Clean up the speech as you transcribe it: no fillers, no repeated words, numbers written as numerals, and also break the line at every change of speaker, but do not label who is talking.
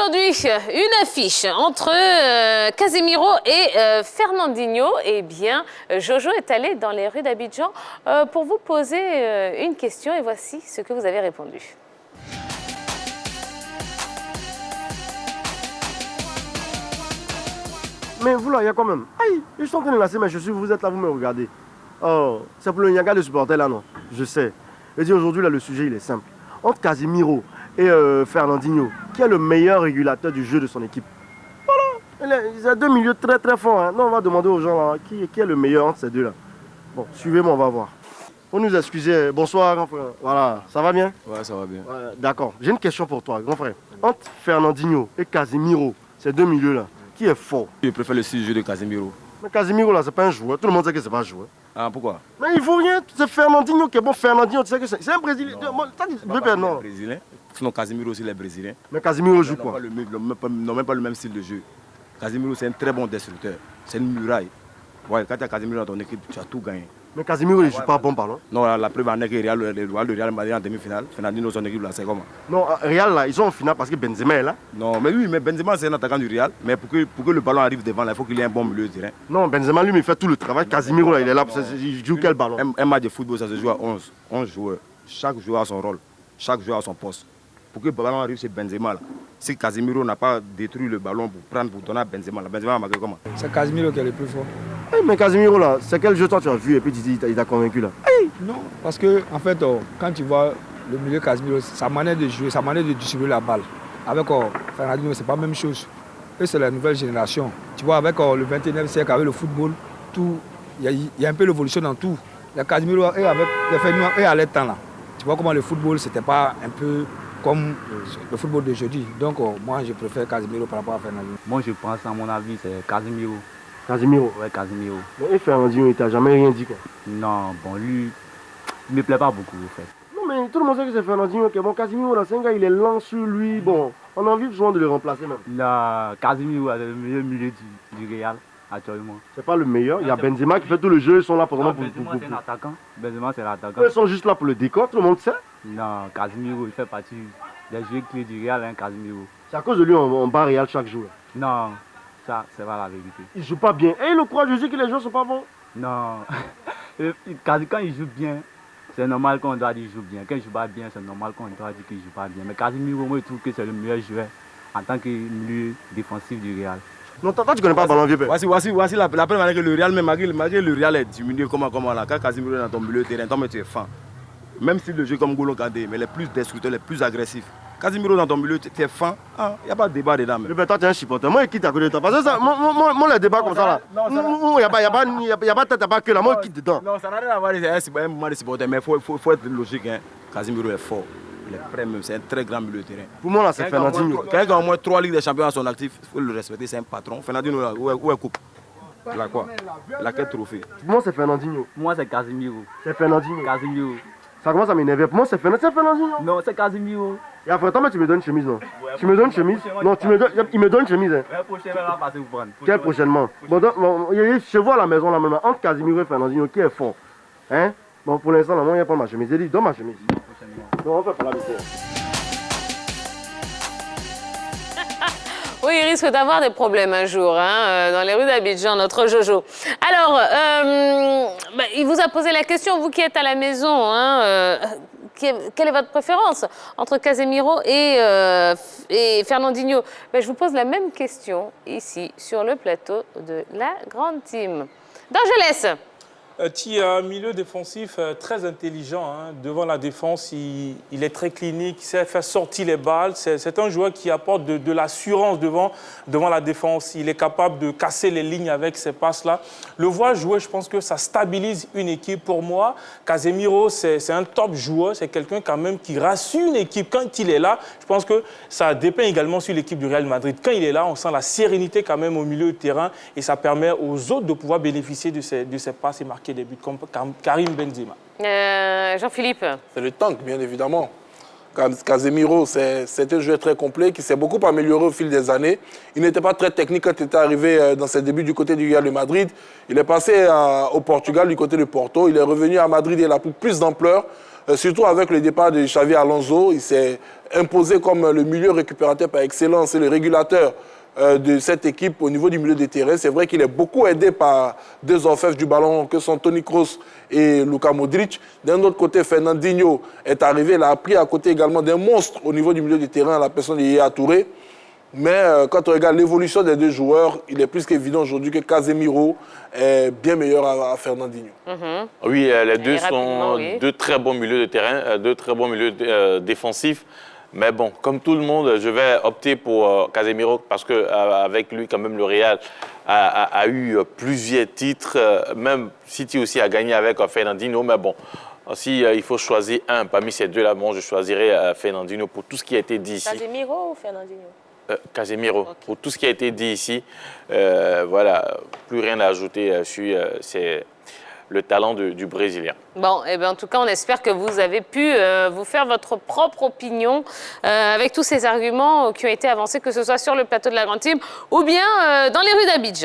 aujourd'hui une affiche entre Casemiro et Fernandinho. Eh bien, Jojo est allé dans les rues d'Abidjan pour vous poser une question et voici ce que vous avez répondu.
Mais vous là, il y a quand même. Aïe, ils sont en train de lasser mes chaussures, vous êtes là, vous me regardez. Oh, c'est pour le Niaga de supporter là, non? Je sais. Je dis aujourd'hui, là, le sujet, il est simple. Entre Casemiro et Fernandinho, qui est le meilleur régulateur du jeu de son équipe? Voilà. Ils ont deux milieux très très forts. Hein. Non, on va demander aux gens là, qui est le meilleur entre ces deux-là. Bon, suivez-moi, on va voir. Vous nous excusez. Bonsoir, grand frère. Voilà, ça va bien?
Ouais, ça va bien.
Ouais, d'accord. J'ai une question pour toi, grand frère. Entre Fernandinho et Casemiro, ces deux milieux-là, qui est fort?
Je préfère le style de jeu de Casemiro.
Mais Casemiro, là, c'est pas un joueur. Tout le monde sait que c'est pas un joueur.
Ah, pourquoi?
Mais il faut rien. C'est Fernandinho qui est bon. Fernandinho, tu sais que c'est un Brésilien. Non.
Brésilien. Sinon, Casemiro aussi, il est brésilien.
Mais Casemiro joue quoi?
N'ont même pas le même style de jeu. Casemiro, c'est un très bon destructeur. C'est une muraille. Ouais, quand tu as Casemiro dans ton équipe, tu as tout gagné.
Mais Casemiro, il ne joue pas bon ballon.
Non, la preuve en est que le Real Madrid en demi-finale. Fernandinho, son équipe, là, c'est comment?
Non, Real, là, ils sont en finale parce que Benzema est là.
Non, mais oui, mais Benzema, c'est un attaquant du Real. Mais pour que le ballon arrive devant, là, il faut qu'il ait un bon milieu de terrain.
Non, Benzema, lui, il fait tout le travail. Casemiro, là, il est là. Il joue quel ballon?
Un match de football, ça se joue à 11 joueurs. Chaque joueur a son rôle. Chaque joueur a son poste. Pour que le ballon arrive chez Benzema, là, si Casemiro n'a pas détruit le ballon pour donner à Benzema, là, Benzema a marqué comment?
C'est Casemiro qui est le plus fort.
Hey, mais Casemiro, là, c'est quel jeu toi tu as vu et puis il t'a convaincu là? Hey.
Non, parce que en fait, quand tu vois le milieu Casemiro, sa manière de jouer, sa manière de distribuer la balle, avec Fernandinho, c'est pas la même chose. Eux, c'est la nouvelle génération. Tu vois, avec le 21e siècle, avec le football, tout, il y a un peu l'évolution dans tout. Le Casemiro et avec les Fernandinho et à leur temps là. Tu vois comment le football, c'était pas un peu comme le football d'aujourd'hui. Donc, moi, je préfère Casemiro par rapport à Fernandinho.
Moi, je pense, à mon avis, c'est Casemiro.
Casemiro?
Ouais, Casemiro.
Mais Fernandinho, il t'a jamais rien dit quoi?
Non, bon, lui, il me plaît pas beaucoup, en fait.
Non, mais tout le monde sait que c'est Fernandinho qui est bon. Casemiro, là, c'est un gars, il est lent sur lui. Bon, on a envie souvent de le remplacer même.
Là, Casemiro est le meilleur milieu du Real, actuellement.
C'est pas le meilleur. Il y a Benzema qui fait tout le jeu. Ils sont là pour
Benzema, c'est l'attaquant. Benzema, c'est l'attaquant.
Ils sont juste là pour le décor, tout le monde sait.
Non, Casemiro, il fait partie des joueurs clés du Real, hein, Casemiro.
C'est à cause de lui on bat Real chaque jour.
Non, ça, c'est pas la vérité.
Il joue pas bien. Et il le croit, je dis que les joueurs sont pas bons.
Non, quand il joue bien, c'est normal qu'on doit dire qu'il joue bien. Quand il joue pas bien, c'est normal qu'on doit dire qu'il joue pas bien. Mais Casemiro, moi, je trouve que c'est le meilleur joueur en tant que milieu défensif du Real.
Non, toi, tu connais pas le ballon, vieux père.
Voici la preuve manière que le Real, même malgré le Real est diminué, comment là, quand Casemiro est dans ton milieu de terrain, toi, mais tu es fan. Même si le jeu comme Golo Kandé, mais les plus destructeurs, les plus agressifs. Casemiro dans ton milieu, tu es fan, il n'y a pas de débat dedans.
Mais toi, tu es un supporter. Moi, je quitte à côté de toi. Parce que ça, moi les débats comme ça, là, il n'y a pas tête, il n'y a pas que là. Moi, je quitte dedans.
Non, ça n'a rien à voir avec un moment de supporter, mais il faut être logique. Hein. Casemiro est fort. Il est prêt même, c'est un très grand milieu de terrain.
Pour moi, là, c'est Fernandinho.
Quelqu'un a au moins 3 Ligues des Champions à son actif, il faut le respecter, c'est un patron. Fernandinho, là, où est coupe? Il a quoi? Il a quel trophée?
Pour moi, c'est Fernandinho.
Pour moi, c'est Casemiro.
C'est Fernandinho.
Casemiro.
Ça commence à m'énerver. Pour moi, c'est Fernandinho.
Non, c'est Casemiro.
Et après, toi, tu me donnes une chemise, non? Tu me donnes une chemise? Non, il me donne une chemise. Hein. Quel prochainement? Bon, je vois à la maison, là, maintenant, entre Casemiro et Fernandinho, qui est fort? Hein? Bon, pour l'instant, là, moi, il n'y a pas ma chemise. Il dit, donne ma chemise. Non, on fait pas la vitesse.
Oui, il risque d'avoir des problèmes un jour dans les rues d'Abidjan, notre Jojo. Alors, il vous a posé la question, vous qui êtes à la maison, quelle est votre préférence entre Casemiro et Fernandinho? Je vous pose la même question ici, sur le plateau de la Grande Team. D'Angeles.
Qui a un milieu défensif très intelligent. Hein. Devant la défense, il est très clinique, il sait faire sortir les balles. C'est un joueur qui apporte de l'assurance devant la défense. Il est capable de casser les lignes avec ces passes-là. Le voir jouer, je pense que ça stabilise une équipe. Pour moi, Casemiro, c'est un top joueur. C'est quelqu'un quand même qui rassure une équipe. Quand il est là, je pense que ça dépeint également sur l'équipe du Real Madrid. Quand il est là, on sent la sérénité quand même au milieu de terrain et ça permet aux autres de pouvoir bénéficier de ces passes et marquer des buts comme Karim Benzema.
Jean-Philippe.
C'est le tank, bien évidemment. Casemiro, c'est un joueur très complet qui s'est beaucoup amélioré au fil des années. Il n'était pas très technique quand il était arrivé dans ses débuts du côté du Real de Madrid. Il est passé au Portugal, du côté de Porto. Il est revenu à Madrid et il a pris plus d'ampleur. surtout avec le départ de Xavi Alonso. Il s'est imposé comme le milieu récupérateur par excellence et le régulateur de cette équipe au niveau du milieu de terrain. C'est vrai qu'il est beaucoup aidé par deux orfèvres du ballon que sont Toni Kroos et Luka Modric. D'un autre côté, Fernandinho est arrivé, il a appris à côté également d'un monstre au niveau du milieu de terrain, la personne de Yaya Touré. Mais quand on regarde l'évolution des deux joueurs, il est plus qu'évident aujourd'hui que Casemiro est bien meilleur à Fernandinho.
Oui, les deux sont deux très bons milieux de terrain, deux très bons milieux défensifs. Mais bon, comme tout le monde, je vais opter pour Casemiro parce qu'avec lui, quand même, le Real a eu plusieurs titres. Même City aussi a gagné avec Fernandinho. Mais bon, si il faut choisir un parmi ces deux-là, bon, je choisirais Fernandinho pour tout ce qui a été dit ici.
Casemiro ou Fernandinho?
Casemiro, okay. Pour tout ce qui a été dit ici, voilà, plus rien à ajouter sur le talent du Brésilien.
Bon, eh bien, en tout cas, on espère que vous avez pu vous faire votre propre opinion avec tous ces arguments qui ont été avancés, que ce soit sur le plateau de la Grande Team ou bien dans les rues d'Abidjan.